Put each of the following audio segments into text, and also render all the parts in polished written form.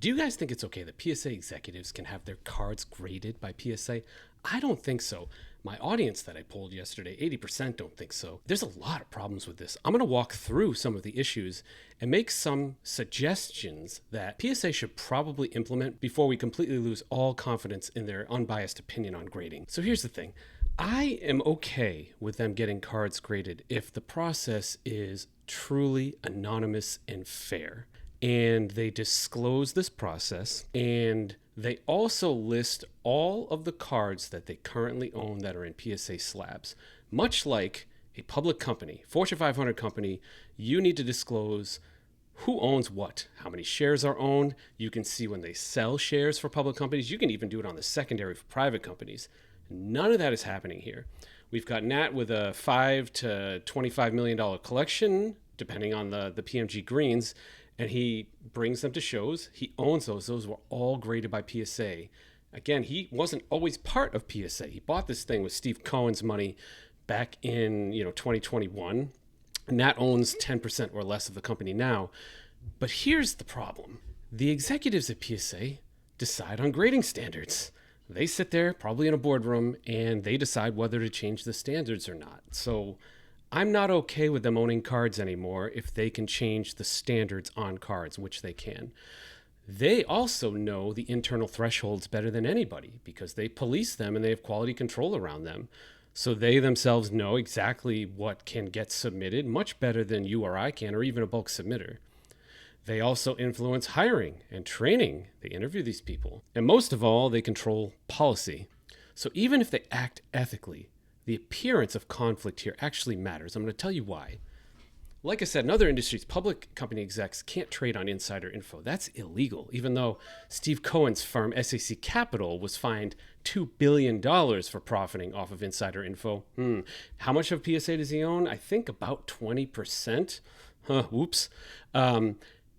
Do you guys think it's okay that PSA executives can have their cards graded by PSA? I don't think so. My audience that I polled yesterday, 80% don't think so. There's a lot of problems with this. I'm going to walk through some of the issues and make some suggestions that PSA should probably implement before we completely lose all confidence in their unbiased opinion on grading. So here's the thing. I am okay with them getting cards graded if the process is truly anonymous and fair. And they disclose this process, and they also list all of the cards that they currently own that are in PSA slabs. Much like a public company, Fortune 500 company, you need to disclose who owns what, how many shares are owned. You can see when they sell shares for public companies. You can even do it on the secondary for private companies. None of that is happening here. We've got Nat with a $5 to $25 million collection, depending on the PMG greens, and he brings them to shows. He owns those. Those were all graded by PSA. Again, he wasn't always part of PSA. He bought this thing with Steve Cohen's money back in 2021. Nat owns 10% or less of the company now. But here's the problem. The executives at PSA decide on grading standards. They sit there, probably in a boardroom, and they decide whether to change the standards or not. So I'm not okay with them owning cards anymore if they can change the standards on cards, which they can. They also know the internal thresholds better than anybody because they police them and they have quality control around them. So they themselves know exactly what can get submitted much better than you or I can, or even a bulk submitter. They also influence hiring and training. They interview these people. And most of all, they control policy. So even if they act ethically, the appearance of conflict here actually matters. I'm going to tell you why. Like I said, in other industries, public company execs can't trade on insider info. That's illegal, even though Steve Cohen's firm, SAC Capital, was fined $2 billion for profiting off of insider info. How much of PSA does he own? I think about 20%. Whoops.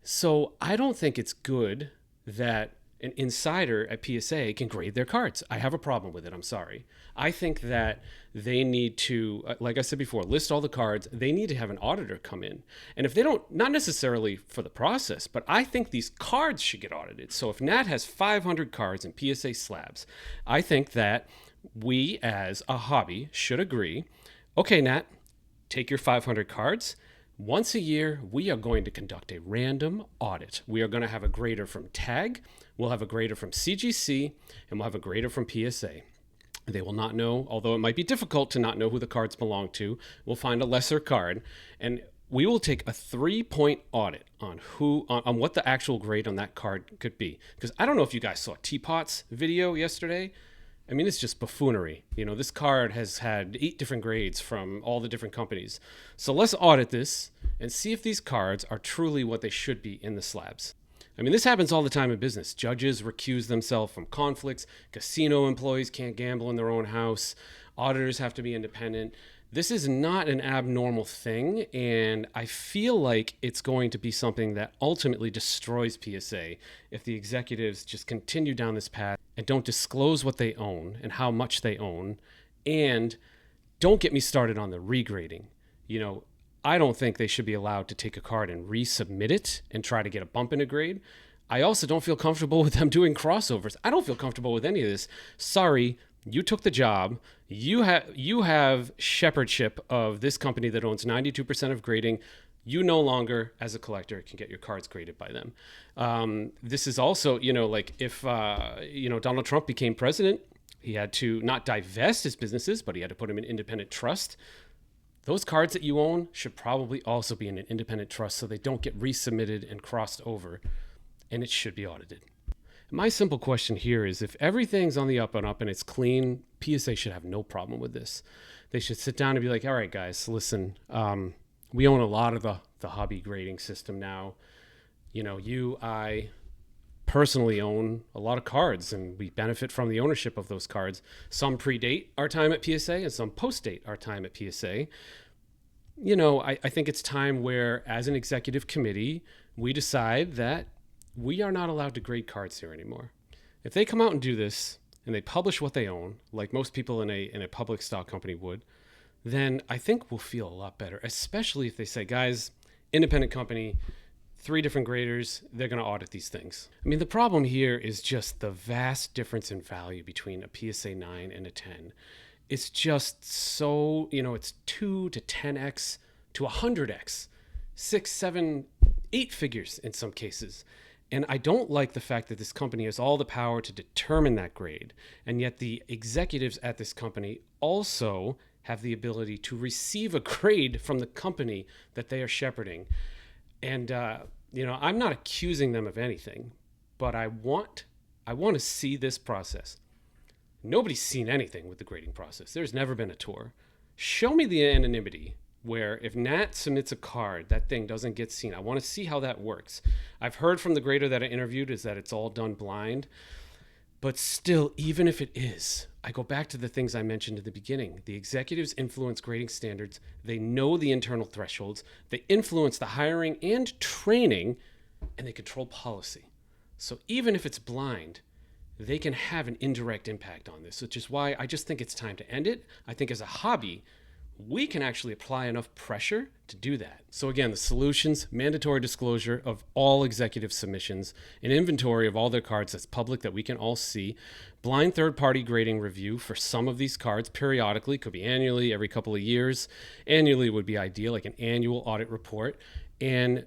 So I don't think it's good that an insider at PSA can grade their cards. I have a problem with it. I'm sorry. I think that they need to, like I said before, list all the cards. They need to have an auditor come in. And if they don't, not necessarily for the process, but I think these cards should get audited. So if Nat has 500 cards in PSA slabs, I think that we as a hobby should agree, okay, Nat, take your 500 cards. Once a year, we are going to conduct a random audit. We are going to have a grader from TAG, we'll have a grader from CGC, and we'll have a grader from PSA. They will not know, although it might be difficult to not know who the cards belong to. We'll find a lesser card, and we will take a 3-point audit on on what the actual grade on that card could be. Because I don't know if you guys saw Teapot's video yesterday. I mean, it's just buffoonery. This card has had 8 different grades from all the different companies. So let's audit this and see if these cards are truly what they should be in the slabs. I mean, this happens all the time in business. Judges recuse themselves from conflicts. Casino employees can't gamble in their own house. Auditors have to be independent. This is not an abnormal thing, and I feel like it's going to be something that ultimately destroys PSA if the executives just continue down this path and don't disclose what they own and how much they own, and don't get me started on the regrading. I don't think they should be allowed to take a card and resubmit it and try to get a bump in a grade. I also don't feel comfortable with them doing crossovers. I don't feel comfortable with any of this. Sorry, you took the job. You have shepherdship of this company that owns 92% of grading. You no longer, as a collector, can get your cards graded by them. This is also, like if, Donald Trump became president, he had to not divest his businesses, but he had to put them in independent trust. Those cards that you own should probably also be in an independent trust so they don't get resubmitted and crossed over, and it should be audited. My simple question here is if everything's on the up and up and it's clean, PSA should have no problem with this. They should sit down and be like, all right, guys, listen, we own a lot of the hobby grading system now. I personally own a lot of cards and we benefit from the ownership of those cards. Some predate our time at PSA and some post-date our time at PSA. I think it's time where as an executive committee, we decide that we are not allowed to grade cards here anymore. If they come out and do this and they publish what they own, like most people in a public stock company would, then I think we'll feel a lot better, especially if they say, guys, independent company, 3 different graders, they're going to audit these things. I mean, the problem here is just the vast difference in value between a PSA 9 and a 10. It's just so, it's 2 to 10x to 100x, 6, 7, 8 figures in some cases. And I don't like the fact that this company has all the power to determine that grade. And yet the executives at this company also have the ability to receive a grade from the company that they are shepherding. And, I'm not accusing them of anything, but I want to see this process. Nobody's seen anything with the grading process. There's never been a tour. Show me the anonymity where if Nat submits a card, that thing doesn't get seen. I want to see how that works. I've heard from the grader that I interviewed is that it's all done blind. But still, even if it is, I go back to the things I mentioned at the beginning. The executives influence grading standards. They know the internal thresholds. They influence the hiring and training, and they control policy. So even if it's blind, they can have an indirect impact on this, which is why I just think it's time to end it. I think as a hobby, we can actually apply enough pressure to do that. So again, the solutions: mandatory disclosure of all executive submissions, an inventory of all their cards that's public that we can all see, blind third-party grading review for some of these cards periodically, could be annually, every couple of years. Annually would be ideal, like an annual audit report. And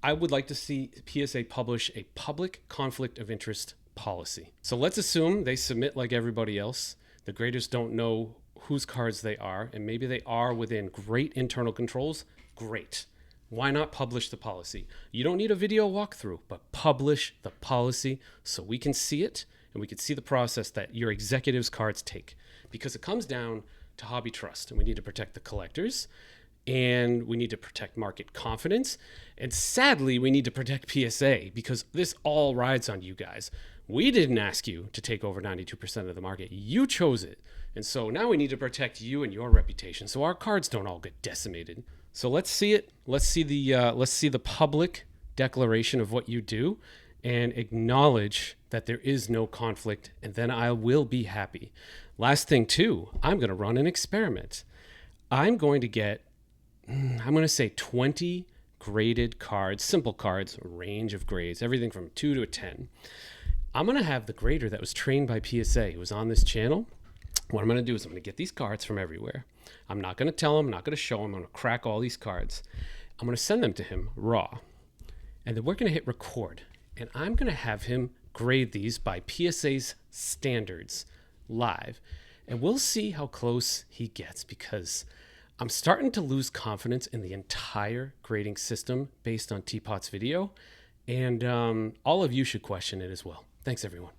I would like to see PSA publish a public conflict of interest policy. So let's assume they submit like everybody else. The graders don't know whose cards they are, and maybe they are within great internal controls. Great. Why not publish the policy? You don't need a video walkthrough, but publish the policy so we can see it and we can see the process that your executives' cards take. Because it comes down to hobby trust, and we need to protect the collectors, and we need to protect market confidence, and sadly, we need to protect PSA, because this all rides on you guys. We didn't ask you to take over 92% of the market. You chose it. And so now we need to protect you and your reputation so our cards don't all get decimated. So let's see it. Let's see the public declaration of what you do and acknowledge that there is no conflict, and then I will be happy. Last thing too, I'm going to run an experiment. I'm going to say 20 graded cards, simple cards, a range of grades, everything from 2 to a 10. I'm going to have the grader that was trained by PSA, who was on this channel. What I'm going to do is I'm going to get these cards from everywhere. I'm not going to tell him, I'm not going to show him, I'm going to crack all these cards. I'm going to send them to him raw. And then we're going to hit record. And I'm going to have him grade these by PSA's standards live. And we'll see how close he gets, because I'm starting to lose confidence in the entire grading system based on Teapot's video. And all of you should question it as well. Thanks, everyone.